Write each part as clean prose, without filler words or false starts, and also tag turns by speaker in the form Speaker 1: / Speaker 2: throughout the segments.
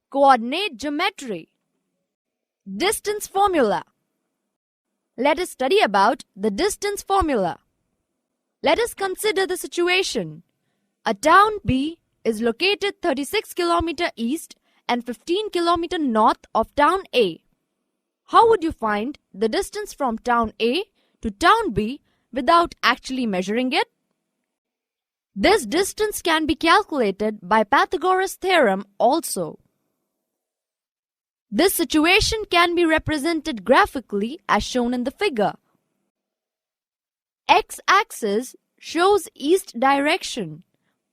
Speaker 1: Coordinate geometry. Distance formula. Let us study about the distance formula. Let us consider the situation. A town B is located 36 km east and 15 km north of town A. How would you find the distance from town A to town B without actually measuring it? This distance can be calculated by Pythagoras theorem also. This situation can be represented graphically as shown in the figure. X-axis shows east direction,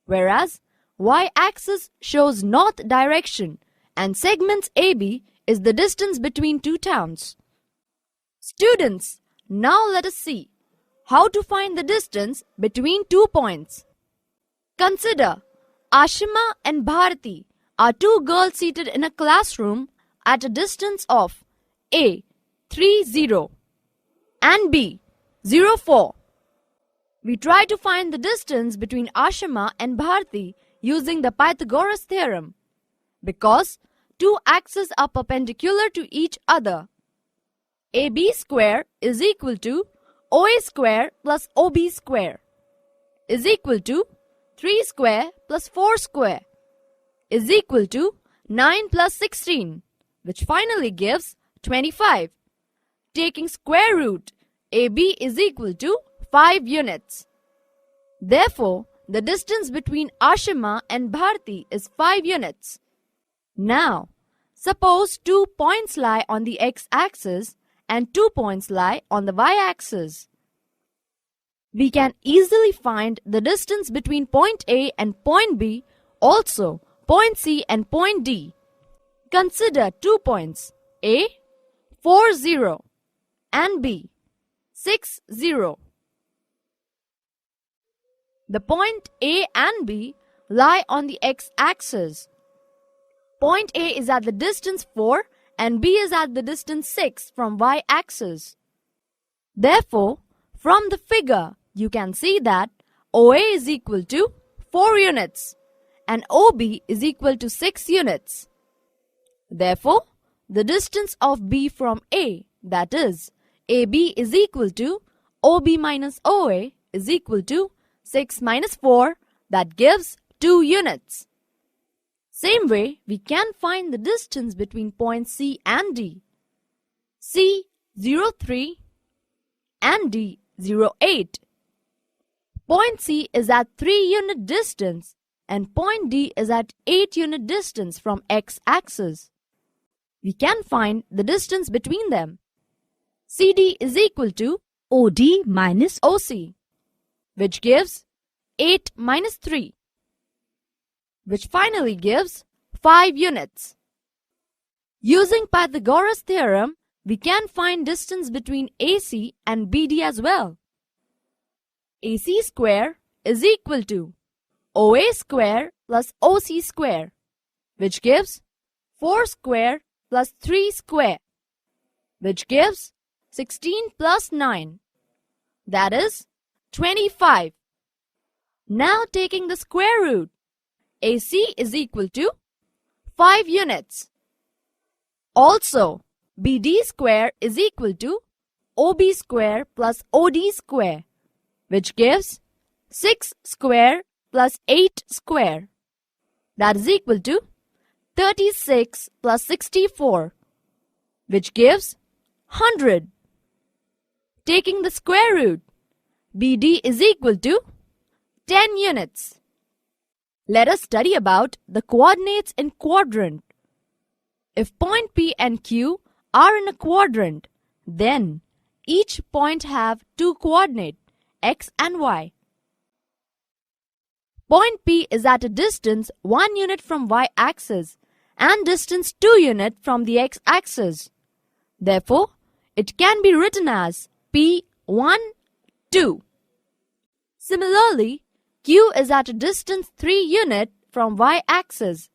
Speaker 1: whereas Y-axis shows north direction, and segments AB is the distance between two towns. Students, now let us see how to find the distance between 2 points. Consider Ashima and Bharati are two girls seated in a classroom at a distance of A 30 and B 04. We try to find the distance between Ashima and Bharati using the Pythagoras theorem. Because two axes are perpendicular to each other, AB square is equal to OA square plus OB square is equal to 3 square plus 4 square is equal to 9 plus 16, which finally gives 25. Taking square root, AB is equal to 5 units. Therefore, the distance between Ashima and Bharati is 5 units. Now, suppose 2 points lie on the x-axis and 2 points lie on the y-axis. We can easily find the distance between point A and point B, also point C and point D. Consider 2 points A 40 and B 60. The point A and B lie on the x-axis. Point A is at the distance 4 and B is at the distance 6 from y-axis. Therefore, from the figure, you can see that OA is equal to 4 units and OB is equal to 6 units. Therefore, the distance of B from A, that is, AB is equal to OB minus OA is equal to 6 minus 4, that gives 2 units. Same way, we can find the distance between points C and D. C 03 and D 08. Point C is at 3 unit distance and point D is at 8 unit distance from x-axis. We can find the distance between them. CD is equal to
Speaker 2: OD minus
Speaker 1: OC, which gives 8 minus 3, which finally gives 5 units. Using Pythagoras theorem, we can find distance between AC and BD as well. AC square is equal to OA square plus OC square, which gives 4 square plus 3 square, which gives 16 plus 9, that is 25. Now taking the square root, AC is equal to 5 units. Also, BD square is equal to OB square plus OD square, which gives 6 square plus 8 square, that is equal to 36 plus 64, which gives 100. Taking the square root, BD is equal to 10 units. Let us study about the coordinates in quadrant. If point P and Q are in a quadrant, then each point have 2 coordinates, x and y. Point P is at a distance 1 unit from y-axis and distance 2 unit from the x-axis. Therefore, it can be written as P1, 2. Similarly, Q is at a distance 3 unit from y-axis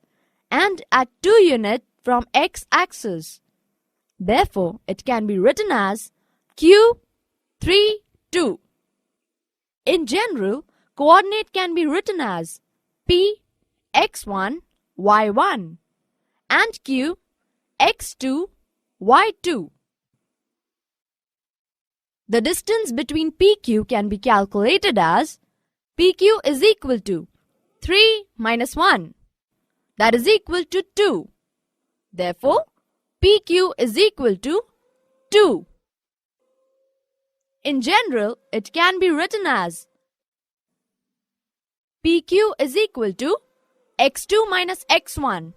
Speaker 1: and at 2 unit from x-axis. Therefore, it can be written as Q3, 2. In general, coordinate can be written as P, x1, y1 and q x2, y2. The distance between PQ can be calculated as PQ is equal to 3 minus 1, that is equal to 2. Therefore, PQ is equal to 2. In general, it can be written as PQ is equal to x2 minus x1.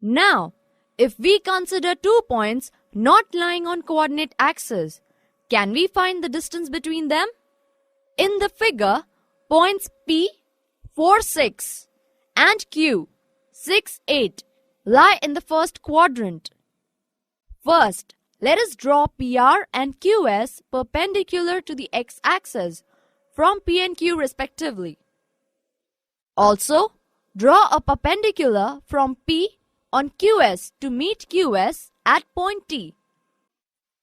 Speaker 1: Now, if we consider 2 points not lying on coordinate axis, can we find the distance between them? In the figure, points P, 4, 6 and Q, 6, 8 lie in the first quadrant. First, let us draw PR and QS perpendicular to the x-axis from P and Q respectively. Also, draw a perpendicular from P on QS to meet QS at point T.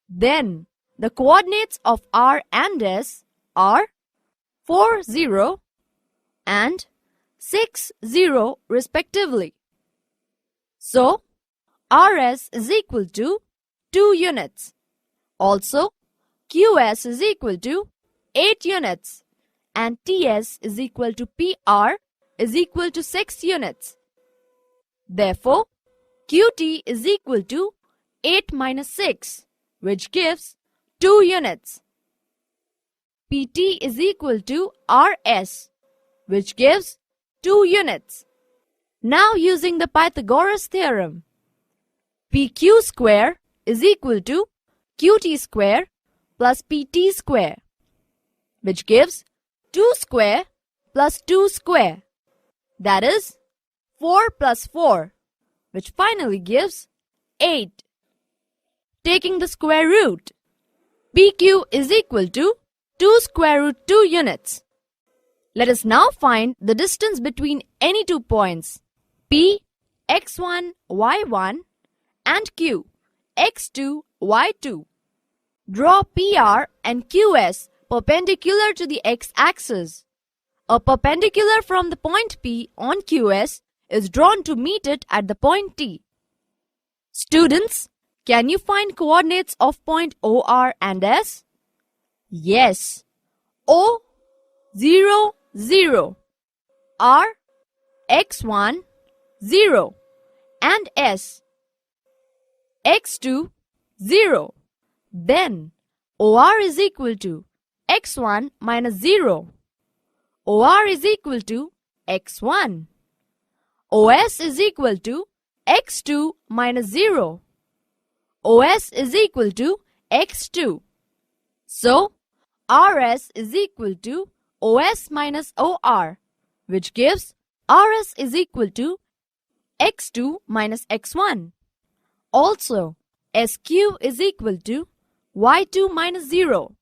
Speaker 1: Then, the coordinates of R and S are 4, 0 and 6, 0 respectively. So, RS is equal to 2 units. Also, QS is equal to 8 units and TS is equal to PR is equal to 6 units. Therefore, QT is equal to 8 minus 6, which gives 2 units. PT is equal to RS, which gives 2 units. Now using the Pythagoras theorem, PQ square is equal to QT square plus PT square, which gives 2 square plus 2 square, that is 4 plus 4, which finally gives 8. Taking the square root, PQ is equal to 2 square root 2 units. Let us now find the distance between any 2 points, P, x1, y1 and Q, x2, y2. Draw PR and QS perpendicular to the x-axis. A perpendicular from the point P on QS is drawn to meet it at the point T. Students, can you find coordinates of point OR and S? Yes. O, 0, 0. R, x1, 0. And S, x2, 0. Then, OR is equal to x1 minus 0. OR is equal to x1. OS is equal to x2 minus 0. OS is equal to x2. So, RS is equal to OS minus OR, which gives RS is equal to x2 minus x1. Also, SQ is equal to y2 minus 0,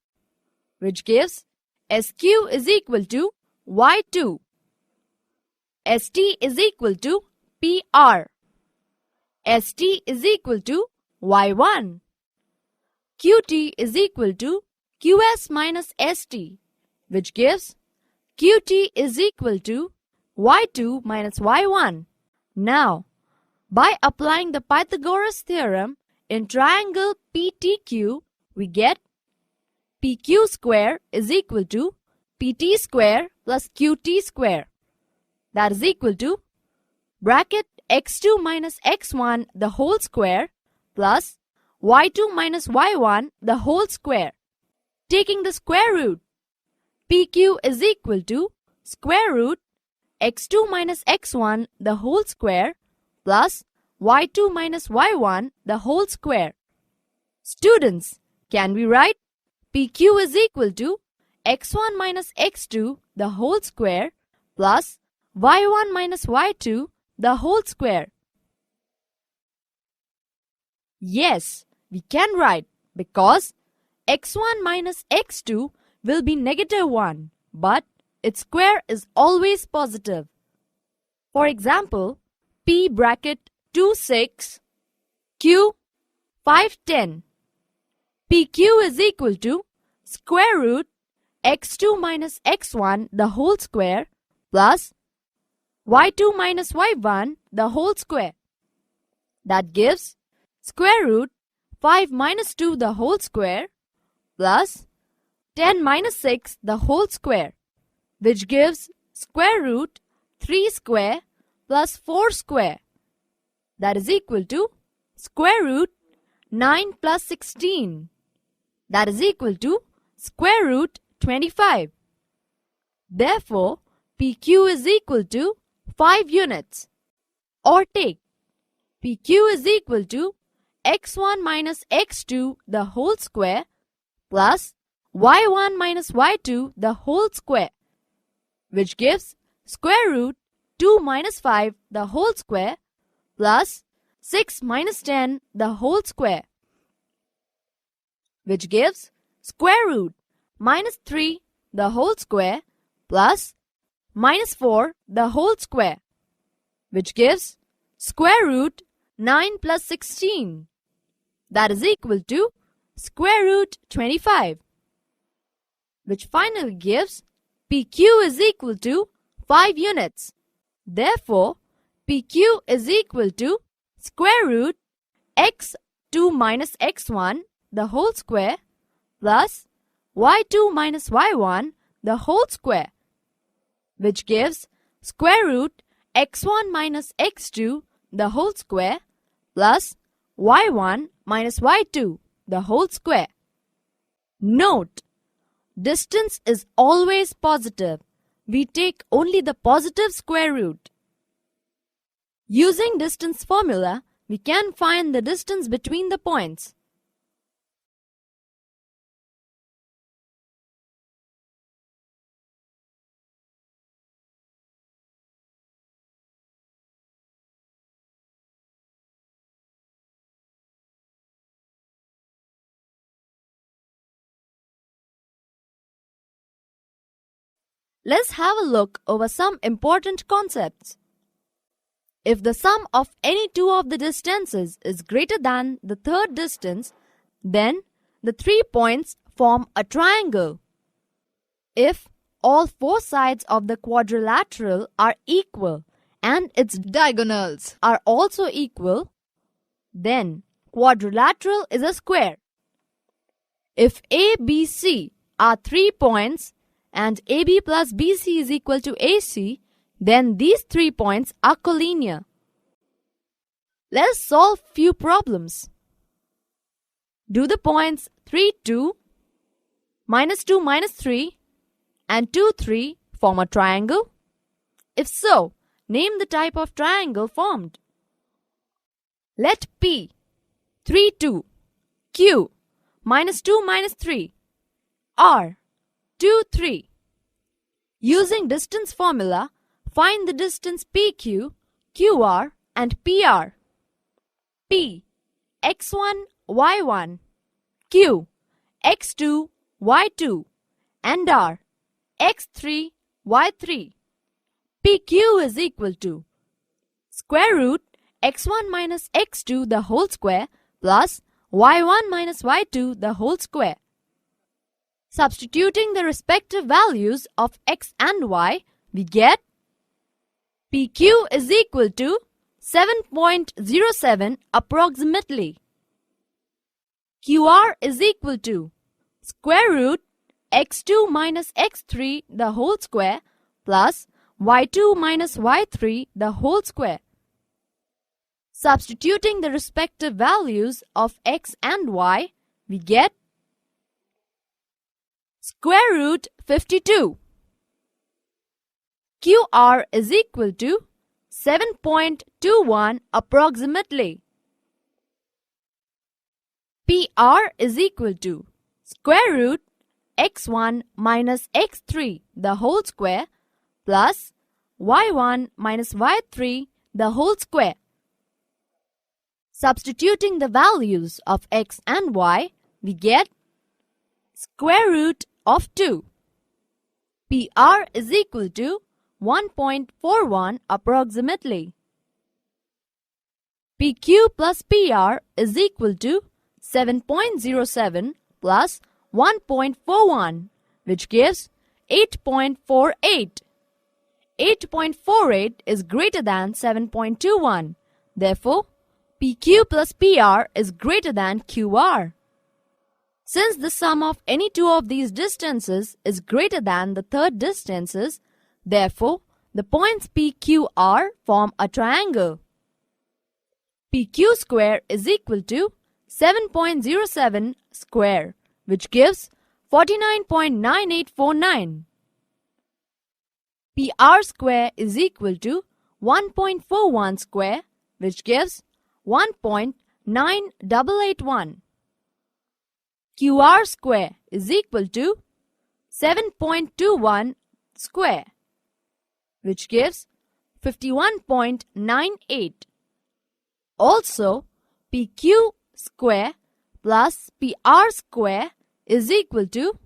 Speaker 1: which gives SQ is equal to y2. ST is equal to PR. ST is equal to y1. QT is equal to QS minus ST, which gives QT is equal to y2 minus y1. Now, by applying the Pythagoras theorem in triangle PTQ, we get PQ square is equal to PT square plus QT square. That is equal to bracket x2 minus x1 the whole square plus y2 minus y1 the whole square. Taking the square root, PQ is equal to square root x2 minus x1 the whole square plus y2 minus y1 the whole square. Students, can we write PQ is equal to x1 minus x2 the whole square plus y1 minus y2 the whole square? Yes, we can write because x1 minus x2 will be negative 1, but its square is always positive. For example, P bracket 2, 6, Q 5, 10. PQ is equal to square root x2 minus x1 the whole square plus y2 minus y1 the whole square. That gives square root 5 minus 2 the whole square plus 10 minus 6 the whole square, which gives square root 3 square plus 4 square. That is equal to square root 9 plus 16. That is equal to square root 25. Therefore, PQ is equal to 5 units. Or take PQ is equal to x1 minus x2 the whole square plus y1 minus y2 the whole square, which gives square root 2 minus 5 the whole square plus 6 minus 10 the whole square, which gives square root minus 3 the whole square plus minus 4 the whole square, which gives square root 9 plus 16. That is equal to square root 25, which finally gives PQ is equal to 5 units. Therefore, PQ is equal to square root x2 minus x1 the whole square plus y2 minus y1 the whole square, which gives square root x1 minus x2 the whole square plus y1 minus y2 the whole square. Note: distance is always positive. We take only the positive square root. Using distance formula, we can find the distance between the points. Let's have a look over some important concepts. If the sum of any two of the distances is greater than the third distance, then the 3 points form a triangle. If all 4 sides of the quadrilateral are equal and its diagonals are also equal, then quadrilateral is a square. If A, B, C are 3 points and AB plus BC is equal to AC, then these 3 points are collinear. Let us solve few problems. Do the points 3, 2, minus 2, minus 3 and 2, 3 form a triangle? If so, name the type of triangle formed. Let P 3, 2, Q minus 2, minus 3, R 2, 3. Using distance formula, find the distance PQ, QR and PR. P, x1, y1, Q, x2, y2 and R, x3, y3. PQ is equal to square root x1 minus x2 the whole square plus y1 minus y2 the whole square. Substituting the respective values of x and y, we get PQ is equal to 7.07 approximately. QR is equal to square root x2 minus x3 the whole square plus y2 minus y3 the whole square. Substituting the respective values of x and y, we get square root 52. QR is equal to 7.21 approximately. PR is equal to square root x1 minus x3 the whole square plus y1 minus y3 the whole square. Substituting the values of x and y, we get square root of 2. PR is equal to 1.41 approximately. PQ plus PR is equal to 7.07 plus 1.41, which gives 8.48. 8.48 is greater than 7.21. Therefore, PQ plus PR is greater than QR. Since the sum of any two of these distances is greater than the third distances, therefore, the points PQR form a triangle. PQ square is equal to 7.07 square, which gives 49.9849. PR square is equal to 1.41 square, which gives 1.9881. QR square is equal to 7.21 square, which gives 51.98. Also, PQ square plus PR square is equal to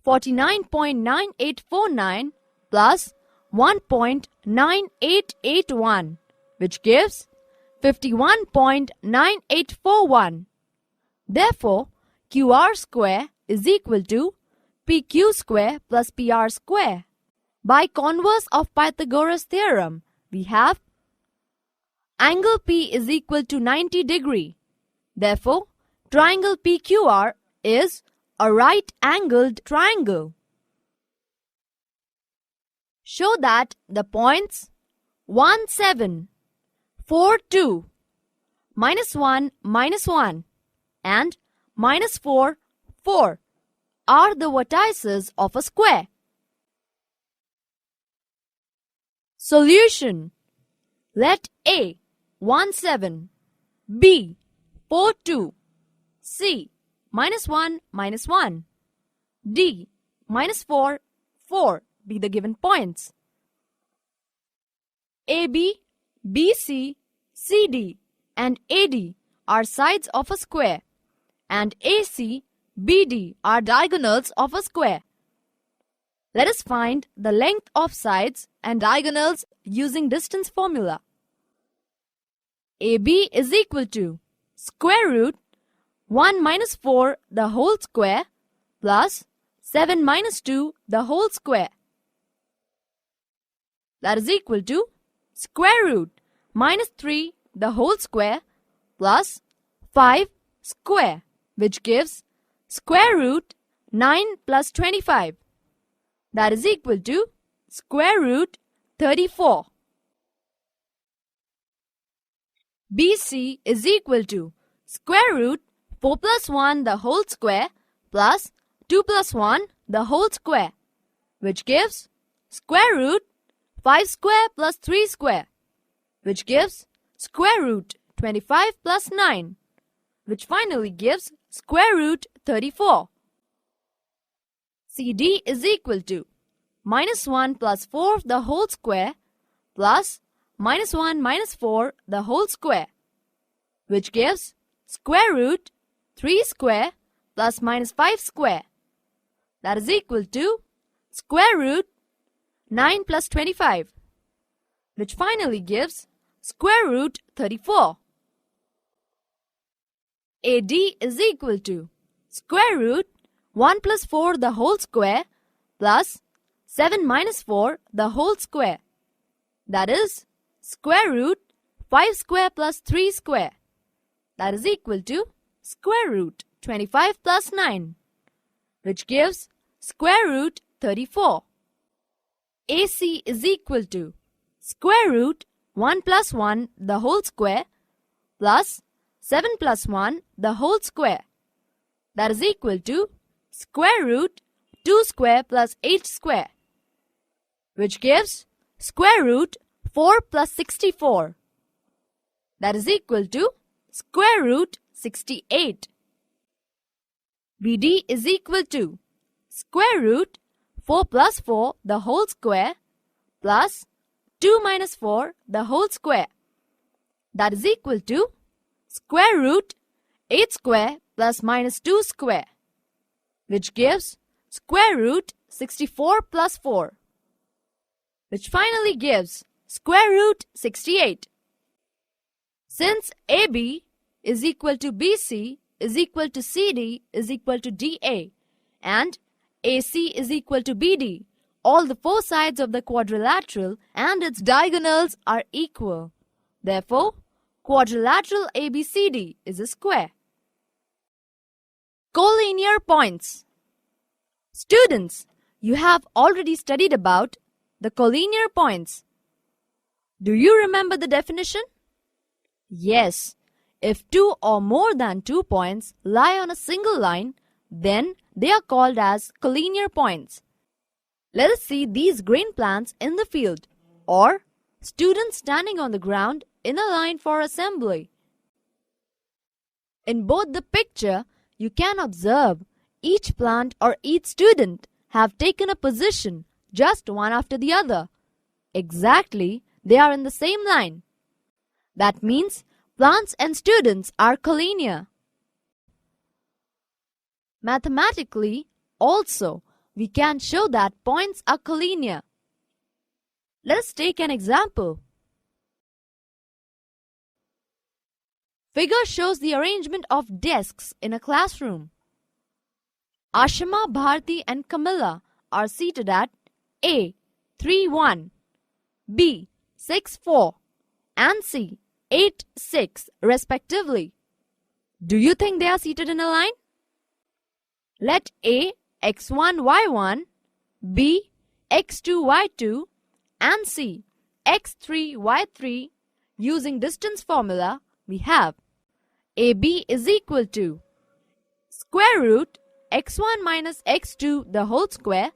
Speaker 1: 49.9849 plus 1.9881, which gives 51.9841. Therefore, QR square is equal to PQ square plus PR square. By converse of Pythagoras theorem, we have angle P is equal to 90 degree. Therefore, triangle PQR is a right-angled triangle. Show that the points 1, 7, 4, 2, -1, -1 and -4, 4 are the vertices of a square. Solution. Let A 1, 7, B 4, 2, C -1, -1, D -4, 4 be the given points. AB, BC, CD and AD are sides of a square, and AC, BD are diagonals of a square. Let us find the length of sides and diagonals using distance formula. AB is equal to square root 1 minus 4 the whole square plus 7 minus 2 the whole square. That is equal to square root minus 3 the whole square plus 5 square, which gives square root 9 plus 25. That is equal to square root 34. BC is equal to square root 4 plus 1 the whole square plus 2 plus 1 the whole square, which gives square root 5 square plus 3 square, which gives square root 25 plus 9, which finally gives square root 34. CD is equal to -1 plus 4 the whole square plus -1 minus 4 the whole square, which gives square root 3 square plus -5 square. That is equal to square root 9 plus 25, which finally gives square root 34. AD is equal to square root 1 plus 4 the whole square plus 7 minus 4 the whole square. That is square root 5 square plus 3 square. That is equal to square root 25 plus 9, which gives square root 34. AC is equal to square root 1 plus 1 the whole square plus 7 plus 1 the whole square. That is equal to square root 2 square plus 8 square, which gives square root 4 plus 64. That is equal to square root 68. BD is equal to square root 4 plus 4 the whole square plus 2 minus 4 the whole square. That is equal to square root 8 square plus -2 square, which gives square root 64 plus 4, which finally gives square root 68. Since AB is equal to BC is equal to CD is equal to DA and AC is equal to BD, all the four sides of the quadrilateral and its diagonals are equal. Therefore, quadrilateral ABCD is a square. Collinear points. Students, you have already studied about the collinear points. Do you remember the definition? Yes, if two or more than 2 points lie on a single line, then they are called as collinear points. Let us see these green plants in the field, or students standing on the ground in a line for assembly. In both the picture, you can observe each plant or each student have taken a position just one after the other. Exactly, they are in the same line. That means plants and students are collinear. Mathematically, also, we can show that points are collinear. Let us take an example. Figure shows the arrangement of desks in a classroom. Ashima, Bharti and Camilla are seated at A. 3-1, B. 6-4 and C. 8-6 respectively. Do you think they are seated in a line? Let A x1 y1, B x2 y2 and C x3 y3. Using distance formula, we have AB is equal to square root x1 minus x2 the whole square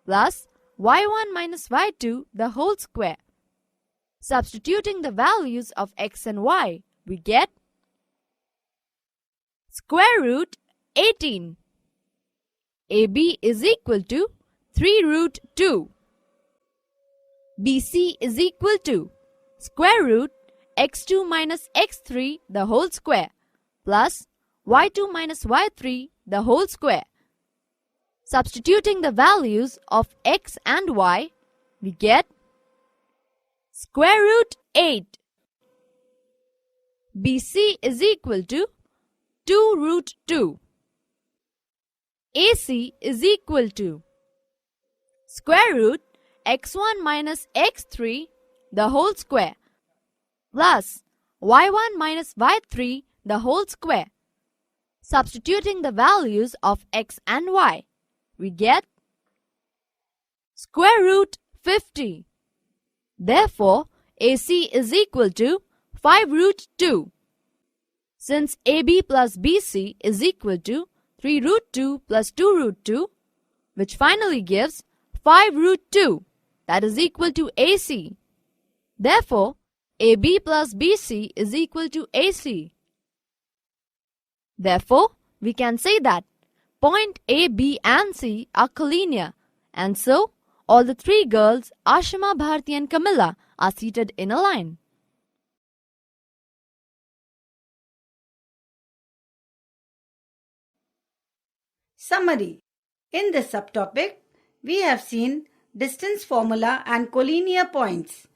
Speaker 1: plus y1 minus y2 the whole square. Substituting the values of x and y, we get square root 18. AB is equal to 3 root 2. BC is equal to square root x2 minus x3 the whole square plus y2 minus y3 the whole square. Substituting the values of x and y, we get square root 8. BC is equal to 2 root 2. AC is equal to square root x1 minus x3 the whole square plus y1 minus y3 the whole square. Substituting the values of x and y, we get square root 50. Therefore, AC is equal to 5 root 2. Since AB plus BC is equal to 3 root 2 plus 2 root 2, which finally gives 5 root 2, that is equal to AC. Therefore, AB plus BC is equal to AC. Therefore, we can say that point A, B and C are collinear, and so all the three girls, Ashima, Bharti and Camilla, are seated in a line.
Speaker 2: Summary. In this subtopic, we have seen distance formula and collinear points.